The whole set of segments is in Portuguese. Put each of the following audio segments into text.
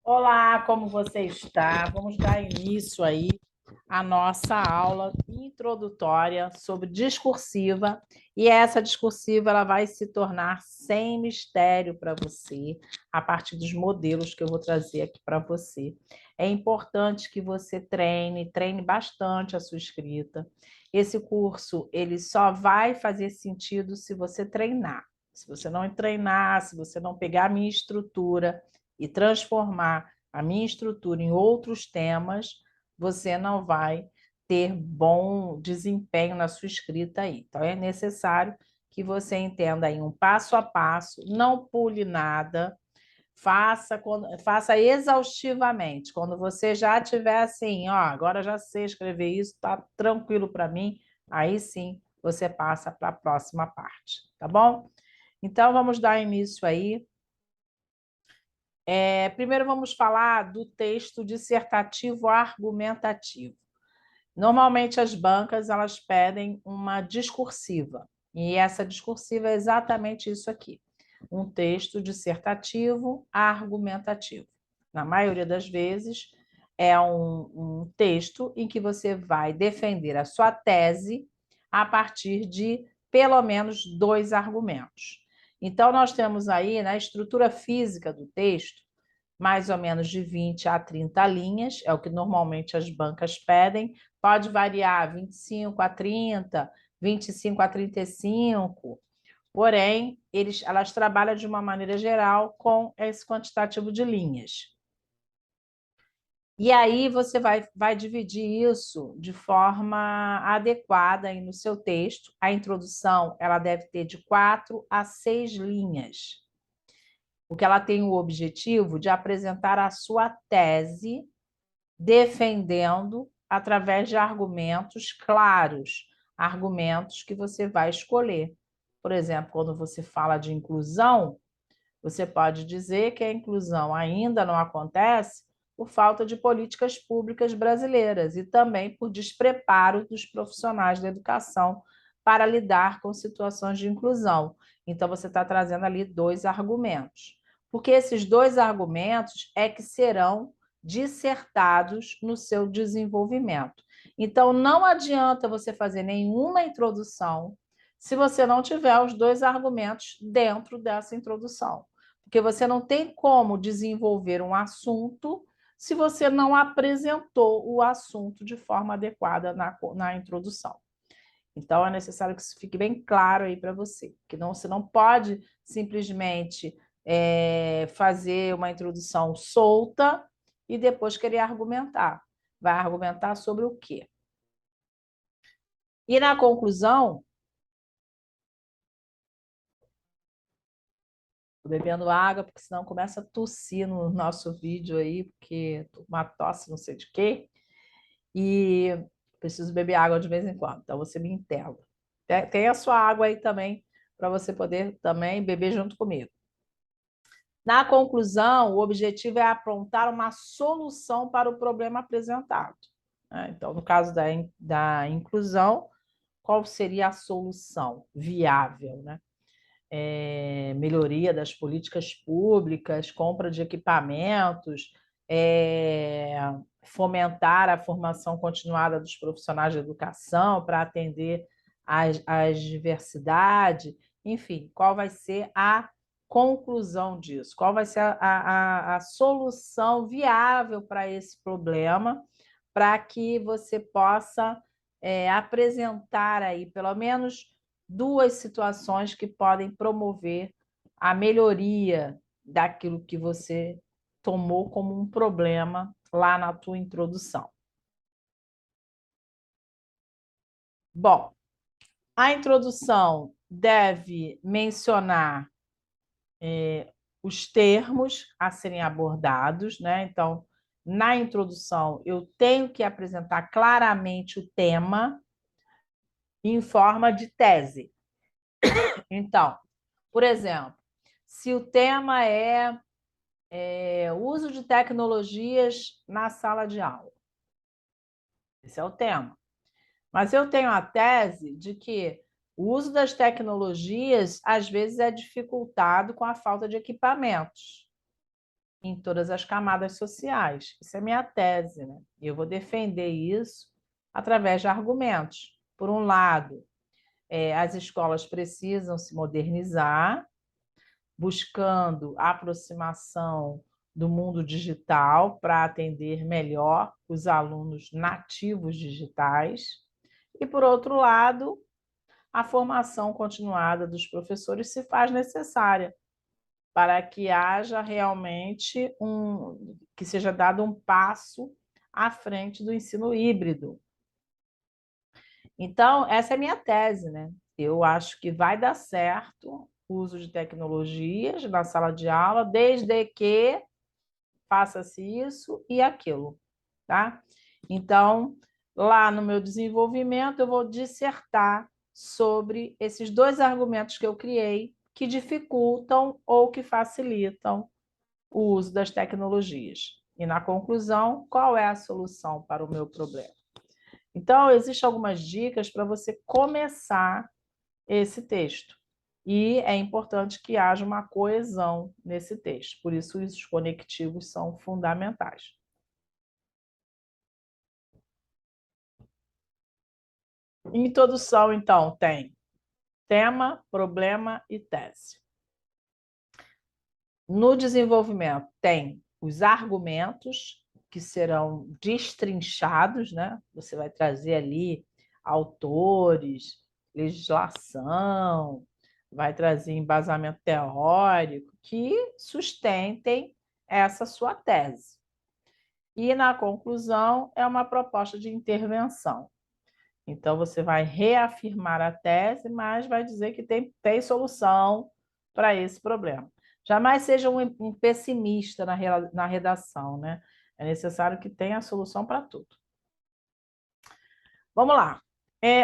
Olá, como você está? Vamos dar início aí à nossa aula introdutória sobre discursiva, e essa discursiva ela vai se tornar sem mistério para você, a partir dos modelos que eu vou trazer aqui para você. É importante que você treine bastante a sua escrita. Esse curso, ele só vai fazer sentido se você treinar. Se você não treinar, se você não pegar a minha estrutura e transformar a minha estrutura em outros temas, você não vai ter bom desempenho na sua escrita aí. Então, é necessário que você entenda aí um passo a passo, não pule nada, faça exaustivamente. Quando você já tiver assim, ó, agora já sei escrever isso, tá tranquilo para mim, aí sim você passa para a próxima parte, tá bom? Então, vamos dar início aí. Primeiro vamos falar do texto dissertativo argumentativo. Normalmente as bancas elas pedem uma discursiva, e essa discursiva é exatamente isso aqui, um texto dissertativo argumentativo. Na maioria das vezes é um texto em que você vai defender a sua tese a partir de pelo menos dois argumentos. Então, nós temos aí na estrutura física do texto mais ou menos de 20 a 30 linhas, é o que normalmente as bancas pedem, pode variar 25 a 30, 25 a 35, porém, elas trabalham de uma maneira geral com esse quantitativo de linhas. E aí você vai dividir isso de forma adequada aí no seu texto. A introdução ela deve ter de 4 a 6 linhas, porque ela tem o objetivo de apresentar a sua tese defendendo através de argumentos claros, argumentos que você vai escolher. Por exemplo, quando você fala de inclusão, você pode dizer que a inclusão ainda não acontece por falta de políticas públicas brasileiras e também por despreparo dos profissionais da educação para lidar com situações de inclusão. Então, você está trazendo ali dois argumentos, porque esses dois argumentos é que serão dissertados no seu desenvolvimento. Então, não adianta você fazer nenhuma introdução se você não tiver os dois argumentos dentro dessa introdução. Porque você não tem como desenvolver um assunto se você não apresentou o assunto de forma adequada na introdução. Então, é necessário que isso fique bem claro aí para você, que não, você não pode simplesmente fazer uma introdução solta e depois querer argumentar. Vai argumentar sobre o quê? E na conclusão, tô bebendo água, porque senão começa a tossir no nosso vídeo aí, porque uma tosse não sei de quê, e preciso beber água de vez em quando, então você me entenda. Tem a sua água aí também, para você poder também beber junto comigo. Na conclusão, o objetivo é apontar uma solução para o problema apresentado. Então, no caso da inclusão, qual seria a solução viável, né? Melhoria das políticas públicas, compra de equipamentos, fomentar a formação continuada dos profissionais de educação para atender às diversidades, enfim, qual vai ser a conclusão disso? Qual vai ser a solução viável para esse problema, para que você possa apresentar aí, pelo menos, duas situações que podem promover a melhoria daquilo que você tomou como um problema lá na tua introdução. Bom, a introdução deve mencionar os termos a serem abordados, né? Então, na introdução, eu tenho que apresentar claramente o tema em forma de tese. Então, por exemplo, se o tema é uso de tecnologias na sala de aula. Esse é o tema. Mas eu tenho a tese de que o uso das tecnologias, às vezes, é dificultado com a falta de equipamentos. em todas as camadas sociais. Isso é minha tese, né? E eu vou defender isso através de argumentos. Por um lado, as escolas precisam se modernizar, buscando a aproximação do mundo digital para atender melhor os alunos nativos digitais. E, por outro lado, a formação continuada dos professores se faz necessária para que haja realmente que seja dado um passo à frente do ensino híbrido. Então, essa é a minha tese, né? Eu acho que vai dar certo o uso de tecnologias na sala de aula, desde que faça-se isso e aquilo, tá? Então, lá no meu desenvolvimento, eu vou dissertar sobre esses dois argumentos que eu criei que dificultam ou que facilitam o uso das tecnologias. E, na conclusão, qual é a solução para o meu problema? Então, existem algumas dicas para você começar esse texto. E é importante que haja uma coesão nesse texto. Por isso, os conectivos são fundamentais. Introdução, então, tem tema, problema e tese. No desenvolvimento, tem os argumentos, que serão destrinchados, né? Você vai trazer ali autores, legislação, vai trazer embasamento teórico que sustentem essa sua tese. E, na conclusão, é uma proposta de intervenção. Então, você vai reafirmar a tese, mas vai dizer que tem solução para esse problema. Jamais seja um pessimista na redação, né? É necessário que tenha a solução para tudo. Vamos lá.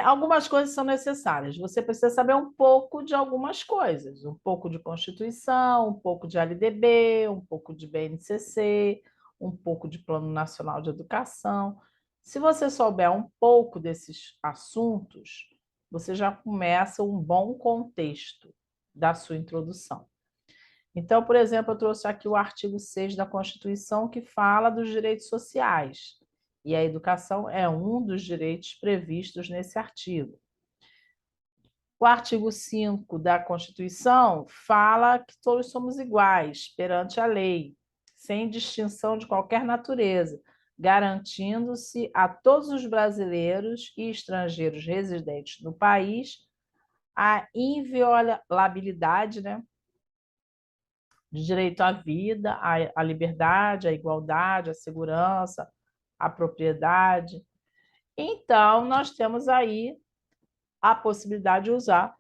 Algumas coisas são necessárias. Você precisa saber um pouco de algumas coisas. Um pouco de Constituição, um pouco de LDB, um pouco de BNCC, um pouco de Plano Nacional de Educação. Se você souber um pouco desses assuntos, você já começa um bom contexto da sua introdução. Então, por exemplo, eu trouxe aqui o artigo 6 da Constituição, que fala dos direitos sociais. E a educação é um dos direitos previstos nesse artigo. O artigo 5 da Constituição fala que todos somos iguais perante a lei, sem distinção de qualquer natureza, garantindo-se a todos os brasileiros e estrangeiros residentes no país a inviolabilidade, né, de direito à vida, à liberdade, à igualdade, à segurança, à propriedade. Então, nós temos aí a possibilidade de usar,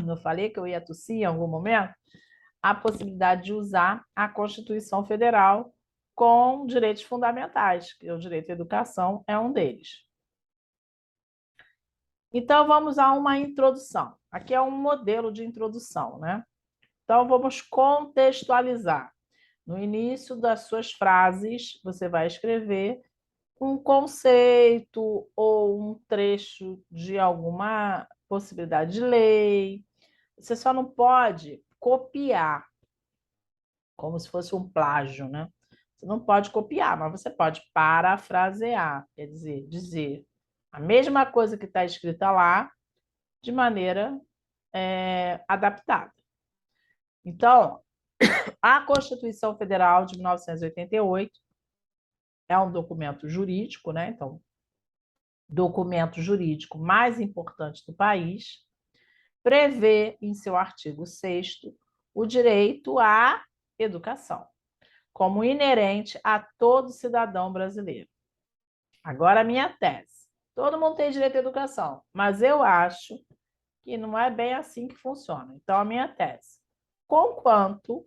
não falei que eu ia tossir em algum momento? A possibilidade de usar a Constituição Federal com direitos fundamentais, que o direito à educação é um deles. Então, vamos a uma introdução. Aqui é um modelo de introdução, né? Então, vamos contextualizar. No início das suas frases, você vai escrever um conceito ou um trecho de alguma possibilidade de lei. Você só não pode copiar, como se fosse um plágio, né? Você não pode copiar, mas você pode parafrasear, quer dizer a mesma coisa que está escrita lá, de maneira adaptada. Então, a Constituição Federal de 1988 é um documento jurídico, né? Então, documento jurídico mais importante do país, prevê em seu artigo 6º o direito à educação, como inerente a todo cidadão brasileiro. Agora, a minha tese. Todo mundo tem direito à educação, mas eu acho que não é bem assim que funciona. Então, a minha tese. Conquanto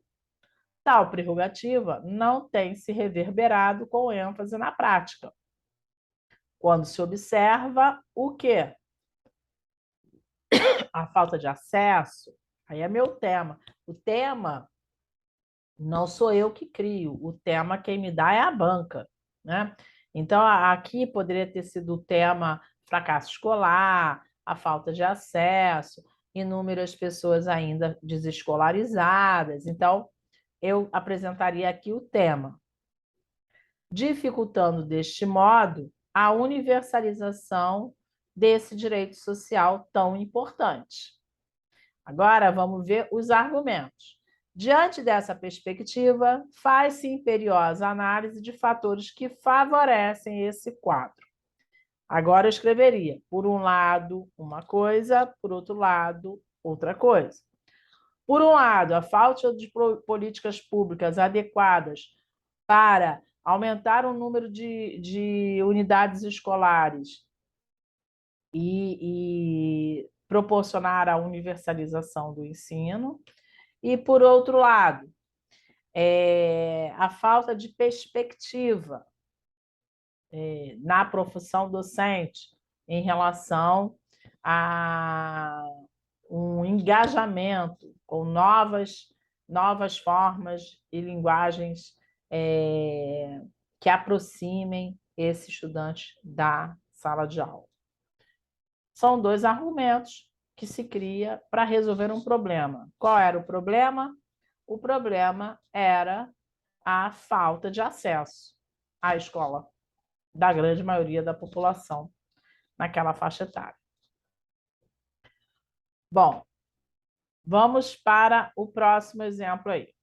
tal prerrogativa não tem se reverberado com ênfase na prática, quando se observa o quê? A falta de acesso. Aí é meu tema. O tema não sou eu que crio, o tema quem me dá é a banca, né? Então, aqui poderia ter sido o tema fracasso escolar, a falta de acesso, inúmeras pessoas ainda desescolarizadas. Então, eu apresentaria aqui o tema, dificultando deste modo a universalização desse direito social tão importante. Agora vamos ver os argumentos. Diante dessa perspectiva, faz-se imperiosa análise de fatores que favorecem esse quadro. Agora eu escreveria, por um lado, uma coisa, por outro lado, outra coisa. Por um lado, a falta de políticas públicas adequadas para aumentar o número de unidades escolares e proporcionar a universalização do ensino. E, por outro lado, a falta de perspectiva na profissão docente em relação a um engajamento com novas formas e linguagens que aproximem esse estudante da sala de aula. São dois argumentos que se cria para resolver um problema. Qual era o problema? O problema era a falta de acesso à escola da grande maioria da população naquela faixa etária. Bom, vamos para o próximo exemplo aí.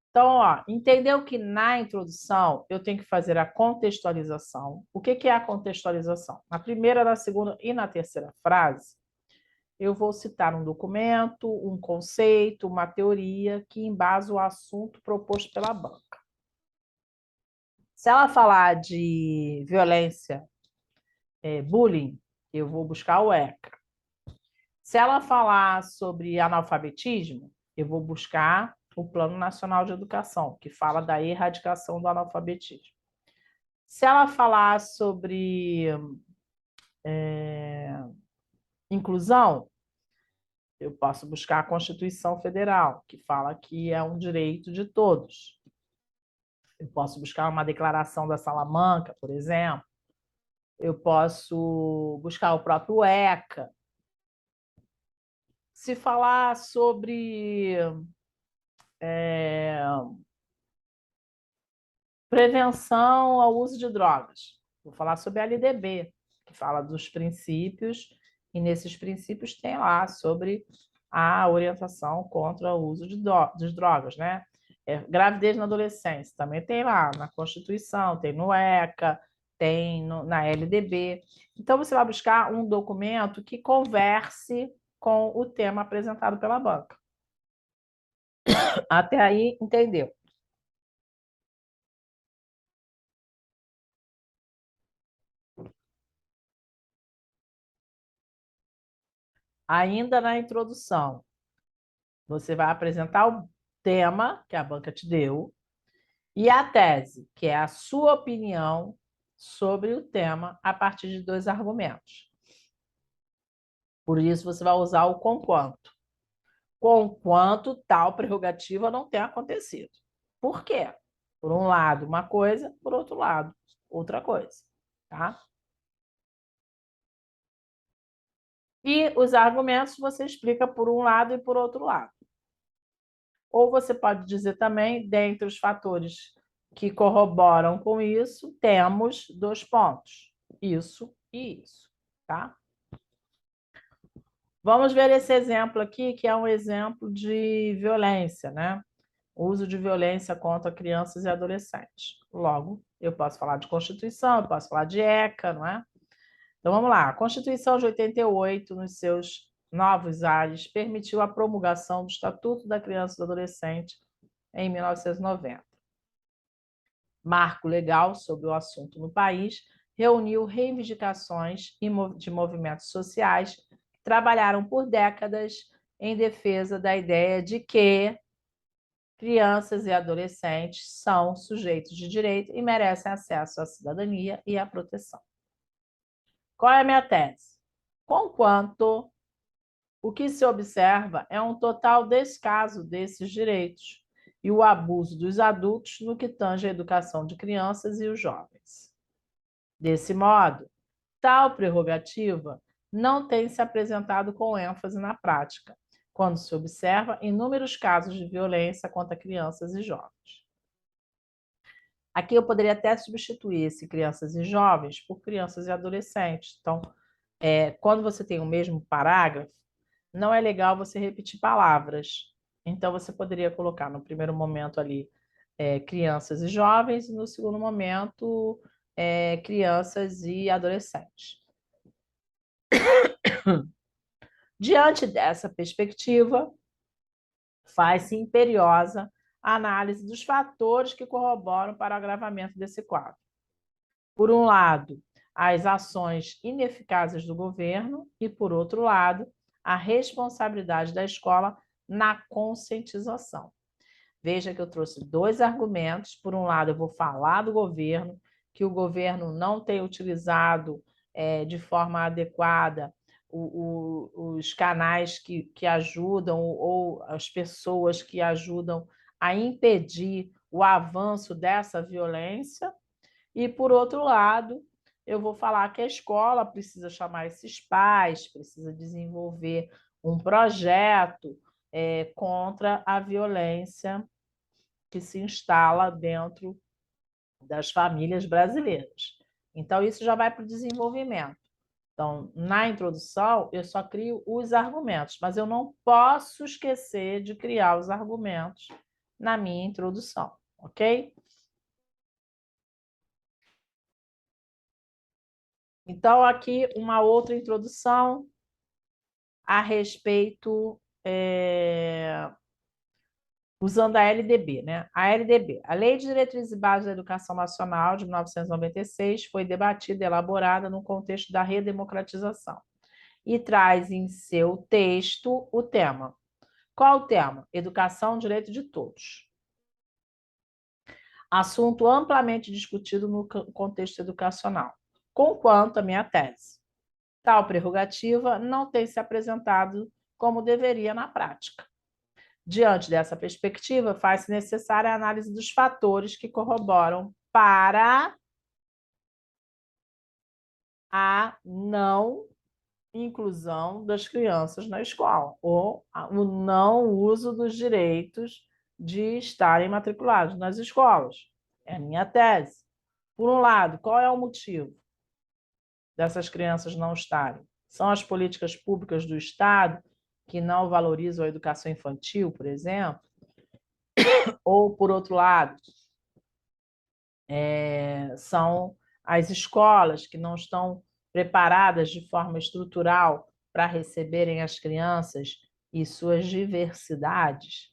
Então, entendeu que na introdução eu tenho que fazer a contextualização. O que é a contextualização? Na primeira, na segunda e na terceira frase, eu vou citar um documento, um conceito, uma teoria que embasa o assunto proposto pela banca. Se ela falar de violência, bullying, eu vou buscar o ECA. Se ela falar sobre analfabetismo, eu vou buscar o Plano Nacional de Educação, que fala da erradicação do analfabetismo. Se ela falar sobre inclusão, eu posso buscar a Constituição Federal, que fala que é um direito de todos. Eu posso buscar uma declaração da Salamanca, por exemplo. Eu posso buscar o próprio ECA. Se falar sobre prevenção ao uso de drogas, vou falar sobre a LDB, que fala dos princípios, e nesses princípios tem lá sobre a orientação contra o uso de drogas, né? Gravidez na adolescência, também tem lá na Constituição, tem no ECA, tem na LDB. Então, você vai buscar um documento que converse com o tema apresentado pela banca. Até aí, entendeu? Ainda na introdução, você vai apresentar o tema que a banca te deu e a tese, que é a sua opinião sobre o tema a partir de dois argumentos. Por isso, você vai usar o conquanto. Conquanto tal prerrogativa não tenha acontecido. Por quê? Por um lado, uma coisa, por outro lado, outra coisa. Tá? E os argumentos você explica por um lado e por outro lado. Ou você pode dizer também, dentre os fatores que corroboram com isso, temos dois pontos, isso e isso, tá? Vamos ver esse exemplo aqui, que é um exemplo de violência, né? O uso de violência contra crianças e adolescentes. Logo, eu posso falar de Constituição, eu posso falar de ECA, não é? Então, vamos lá. A Constituição de 88, nos seus novos ares, permitiu a promulgação do Estatuto da Criança e do Adolescente em 1990. Marco legal sobre o assunto no país, reuniu reivindicações de movimentos sociais que trabalharam por décadas em defesa da ideia de que crianças e adolescentes são sujeitos de direito e merecem acesso à cidadania e à proteção. Qual é a minha tese? Conquanto o que se observa é um total descaso desses direitos e o abuso dos adultos no que tange à educação de crianças e os jovens. Desse modo, tal prerrogativa não tem se apresentado com ênfase na prática, quando se observa inúmeros casos de violência contra crianças e jovens. Aqui eu poderia até substituir esse crianças e jovens por crianças e adolescentes. Então, quando você tem o mesmo parágrafo, não é legal você repetir palavras. Então, você poderia colocar no primeiro momento ali crianças e jovens, e no segundo momento, crianças e adolescentes. Diante dessa perspectiva, faz-se imperiosa a análise dos fatores que corroboram para o agravamento desse quadro. Por um lado, as ações ineficazes do governo e, por outro lado, a responsabilidade da escola na conscientização. Veja que eu trouxe dois argumentos. Por um lado, eu vou falar do governo, que o governo não tem utilizado de forma adequada os canais que ajudam ou as pessoas que ajudam a impedir o avanço dessa violência. E, por outro lado, eu vou falar que a escola precisa chamar esses pais, precisa desenvolver um projeto contra a violência que se instala dentro das famílias brasileiras. Então, isso já vai para o desenvolvimento. Então, na introdução, eu só crio os argumentos, mas eu não posso esquecer de criar os argumentos na minha introdução, ok? Então, aqui uma outra introdução a respeito, usando a LDB, né? A LDB, a Lei de Diretrizes e Bases da Educação Nacional, de 1996, foi debatida e elaborada no contexto da redemocratização e traz em seu texto o tema. Qual o tema? Educação, direito de todos. Assunto amplamente discutido no contexto educacional, conquanto a minha tese. Tal prerrogativa não tem se apresentado como deveria na prática. Diante dessa perspectiva, faz-se necessária a análise dos fatores que corroboram para a não inclusão das crianças na escola, ou o não uso dos direitos de estarem matriculados nas escolas. É a minha tese. Por um lado, qual é o motivo dessas crianças não estarem? São as políticas públicas do Estado que não valorizam a educação infantil, por exemplo? Ou, por outro lado, são as escolas que não estão preparadas de forma estrutural para receberem as crianças e suas diversidades?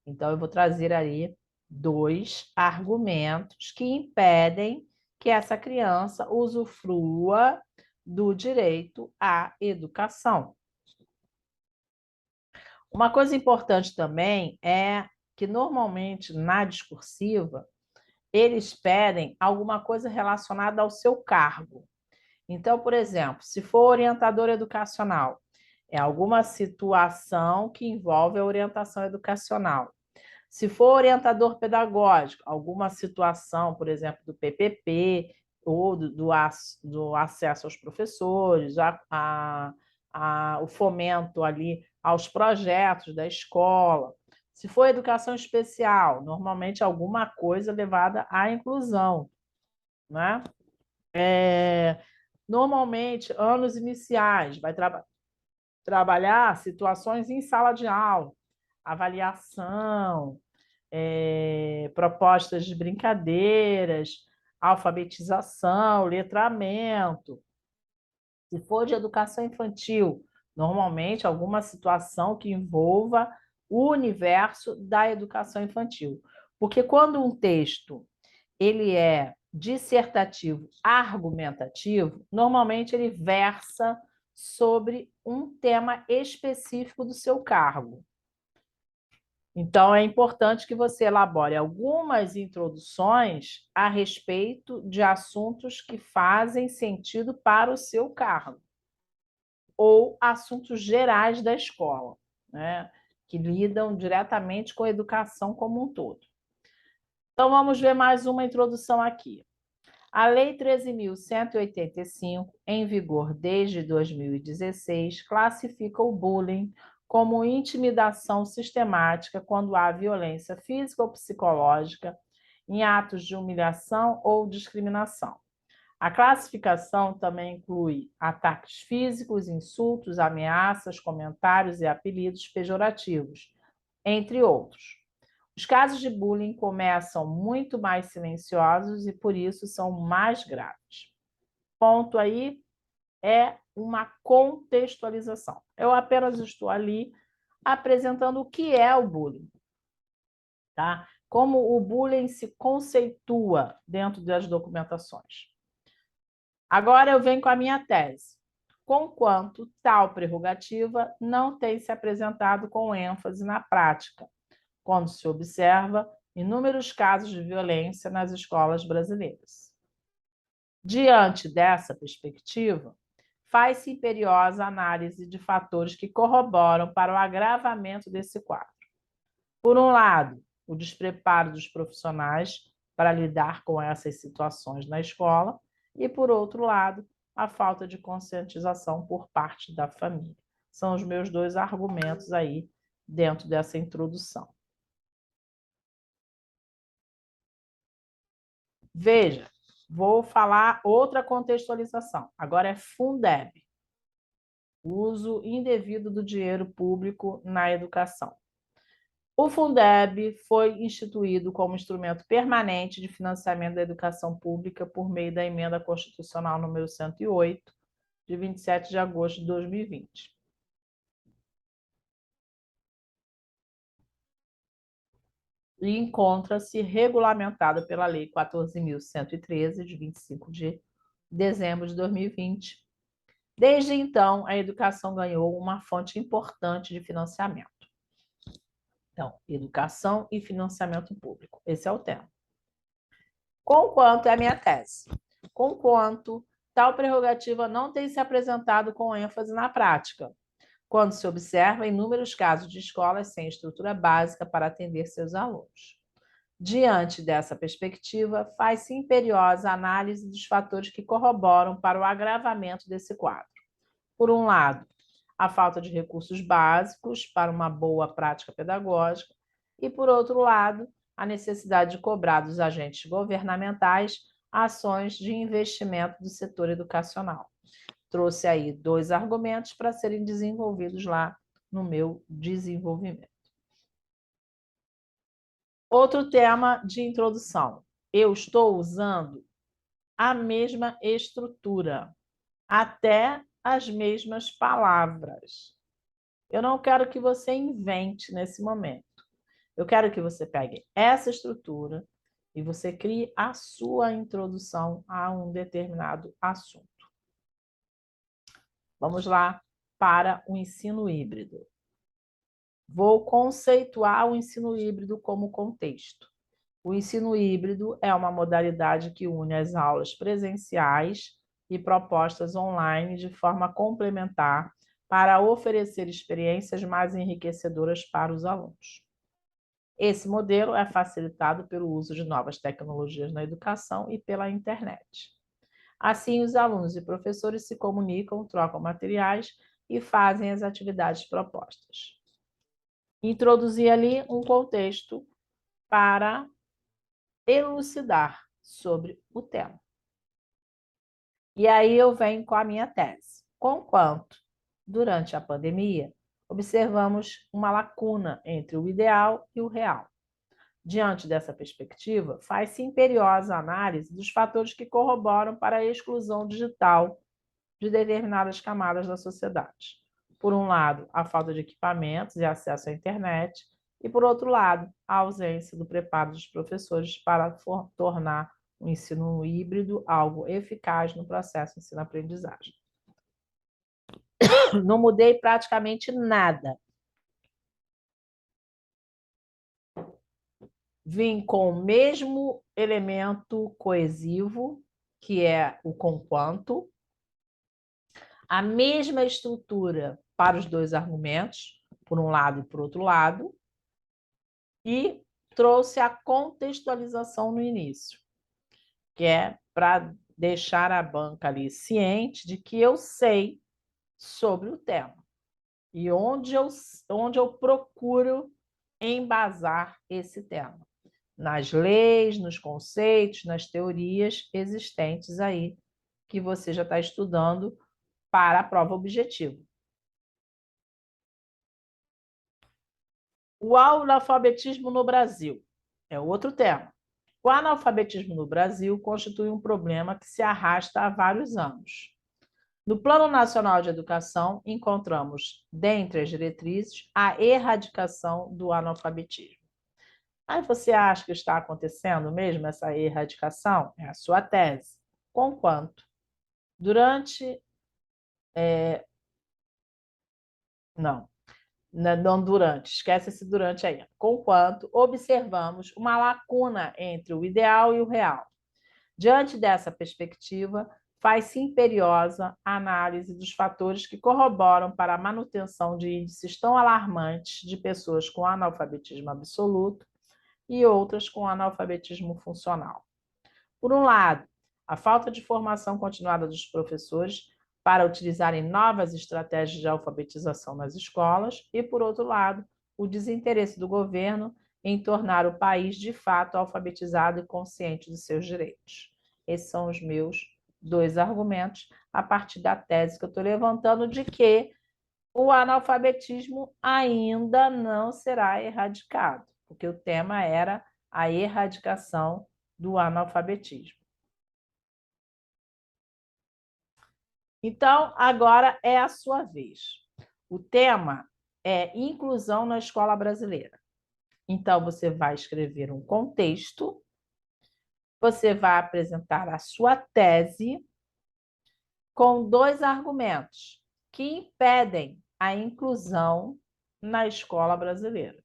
Então, eu vou trazer aí dois argumentos que impedem que essa criança usufrua do direito à educação. Uma coisa importante também é que, normalmente, na discursiva, eles pedem alguma coisa relacionada ao seu cargo. Então, por exemplo, se for orientador educacional, é alguma situação que envolve a orientação educacional. Se for orientador pedagógico, alguma situação, por exemplo, do PPP ou do acesso aos professores, o fomento ali aos projetos da escola. Se for educação especial, normalmente alguma coisa levada à inclusão, né? Normalmente, anos iniciais, vai trabalhar situações em sala de aula, avaliação, propostas de brincadeiras, alfabetização, letramento. Se for de educação infantil, normalmente alguma situação que envolva o universo da educação infantil. Porque quando um texto ele é dissertativo, argumentativo, normalmente ele versa sobre um tema específico do seu cargo. Então, é importante que você elabore algumas introduções a respeito de assuntos que fazem sentido para o seu cargo, ou assuntos gerais da escola, né, que lidam diretamente com a educação como um todo. Então, vamos ver mais uma introdução aqui. A Lei 13.185, em vigor desde 2016, classifica o bullying como intimidação sistemática quando há violência física ou psicológica em atos de humilhação ou discriminação. A classificação também inclui ataques físicos, insultos, ameaças, comentários e apelidos pejorativos, entre outros. Os casos de bullying começam muito mais silenciosos e, por isso, são mais graves. Ponto aí é uma contextualização. Eu apenas estou ali apresentando o que é o bullying, tá? Como o bullying se conceitua dentro das documentações. Agora eu venho com a minha tese. Conquanto tal prerrogativa não tem se apresentado com ênfase na prática, quando se observa inúmeros casos de violência nas escolas brasileiras. Diante dessa perspectiva, faz-se imperiosa análise de fatores que corroboram para o agravamento desse quadro. Por um lado, o despreparo dos profissionais para lidar com essas situações na escola, e, por outro lado, a falta de conscientização por parte da família. São os meus dois argumentos aí dentro dessa introdução. Veja, vou falar outra contextualização. Agora é Fundeb, uso indevido do dinheiro público na educação. O Fundeb foi instituído como instrumento permanente de financiamento da educação pública por meio da Emenda Constitucional número 108, de 27 de agosto de 2020. E encontra-se regulamentado pela Lei 14.113, de 25 de dezembro de 2020. Desde então, a educação ganhou uma fonte importante de financiamento. Então, educação e financiamento público. Esse é o tema. Conquanto é a minha tese. Conquanto tal prerrogativa não tem se apresentado com ênfase na prática, quando se observa inúmeros casos de escolas sem estrutura básica para atender seus alunos. Diante dessa perspectiva, faz-se imperiosa a análise dos fatores que corroboram para o agravamento desse quadro. Por um lado, a falta de recursos básicos para uma boa prática pedagógica e, por outro lado, a necessidade de cobrar dos agentes governamentais ações de investimento do setor educacional. Trouxe aí dois argumentos para serem desenvolvidos lá no meu desenvolvimento. Outro tema de introdução. Eu estou usando a mesma estrutura, até as mesmas palavras. Eu não quero que você invente nesse momento. Eu quero que você pegue essa estrutura e você crie a sua introdução a um determinado assunto. Vamos lá para o ensino híbrido. Vou conceituar o ensino híbrido como contexto. O ensino híbrido é uma modalidade que une as aulas presenciais e propostas online de forma complementar para oferecer experiências mais enriquecedoras para os alunos. Esse modelo é facilitado pelo uso de novas tecnologias na educação e pela internet. Assim, os alunos e professores se comunicam, trocam materiais e fazem as atividades propostas. Introduzi ali um contexto para elucidar sobre o tema. E aí eu venho com a minha tese. Conquanto, durante a pandemia, observamos uma lacuna entre o ideal e o real. Diante dessa perspectiva, faz-se imperiosa a análise dos fatores que corroboram para a exclusão digital de determinadas camadas da sociedade. Por um lado, a falta de equipamentos e acesso à internet, e, por outro lado, a ausência do preparo dos professores para tornar o ensino híbrido algo eficaz no processo de ensino-aprendizagem. Não mudei praticamente nada. Vim com o mesmo elemento coesivo, que é o conquanto, a mesma estrutura para os dois argumentos, por um lado e por outro lado, e trouxe a contextualização no início, que é para deixar a banca ali ciente de que eu sei sobre o tema. e onde eu procuro embasar esse tema. Nas leis, nos conceitos, nas teorias existentes aí, que você já está estudando para a prova objetiva. O analfabetismo no Brasil é outro tema. O analfabetismo no Brasil constitui um problema que se arrasta há vários anos. No Plano Nacional de Educação, encontramos, dentre as diretrizes, a erradicação do analfabetismo. Aí você acha que está acontecendo mesmo essa erradicação? É a sua tese. Conquanto, durante... não durante, esquece esse durante aí. Conquanto observamos uma lacuna entre o ideal e o real. Diante dessa perspectiva, faz-se imperiosa a análise dos fatores que corroboram para a manutenção de índices tão alarmantes de pessoas com analfabetismo absoluto e outras com analfabetismo funcional. Por um lado, a falta de formação continuada dos professores para utilizarem novas estratégias de alfabetização nas escolas e, por outro lado, o desinteresse do governo em tornar o país de fato alfabetizado e consciente dos seus direitos. Esses são os meus 2 argumentos a partir da tese que eu estou levantando de que o analfabetismo ainda não será erradicado, porque o tema era a erradicação do analfabetismo. Então, agora é a sua vez. O tema é inclusão na escola brasileira. Então, você vai escrever um contexto, você vai apresentar a sua tese com 2 argumentos que impedem a inclusão na escola brasileira.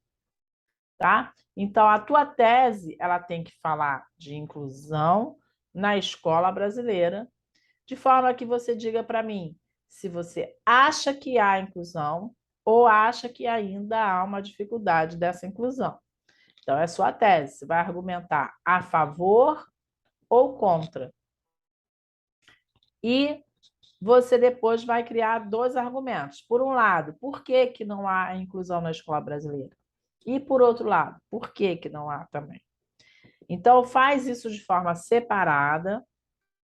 Tá? Então, a tua tese ela tem que falar de inclusão na escola brasileira, de forma que você diga para mim se você acha que há inclusão ou acha que ainda há uma dificuldade dessa inclusão. Então, é sua tese. Você vai argumentar a favor ou contra. E você depois vai criar 2 argumentos. Por um lado, por que que não há inclusão na escola brasileira? E, por outro lado, por que que não há também? Então, faz isso de forma separada,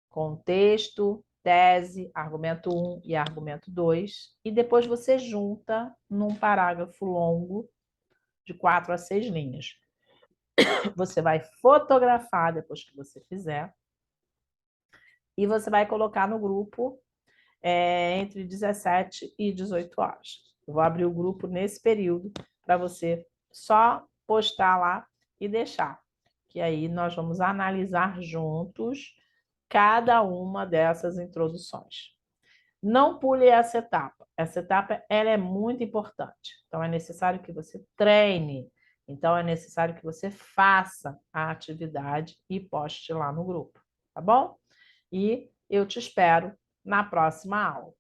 contexto, tese, argumento 1 e argumento 2, e depois você junta num parágrafo longo de 4 a 6 linhas. Você vai fotografar depois que você fizer e você vai colocar no grupo entre 17 e 18 horas. Eu vou abrir o grupo nesse período para você só postar lá e deixar, que aí nós vamos analisar juntos cada uma dessas introduções. Não pule essa etapa. Essa etapa ela é muito importante. Então, é necessário que você treine. Então, é necessário que você faça a atividade e poste lá no grupo, tá bom? E eu te espero na próxima aula.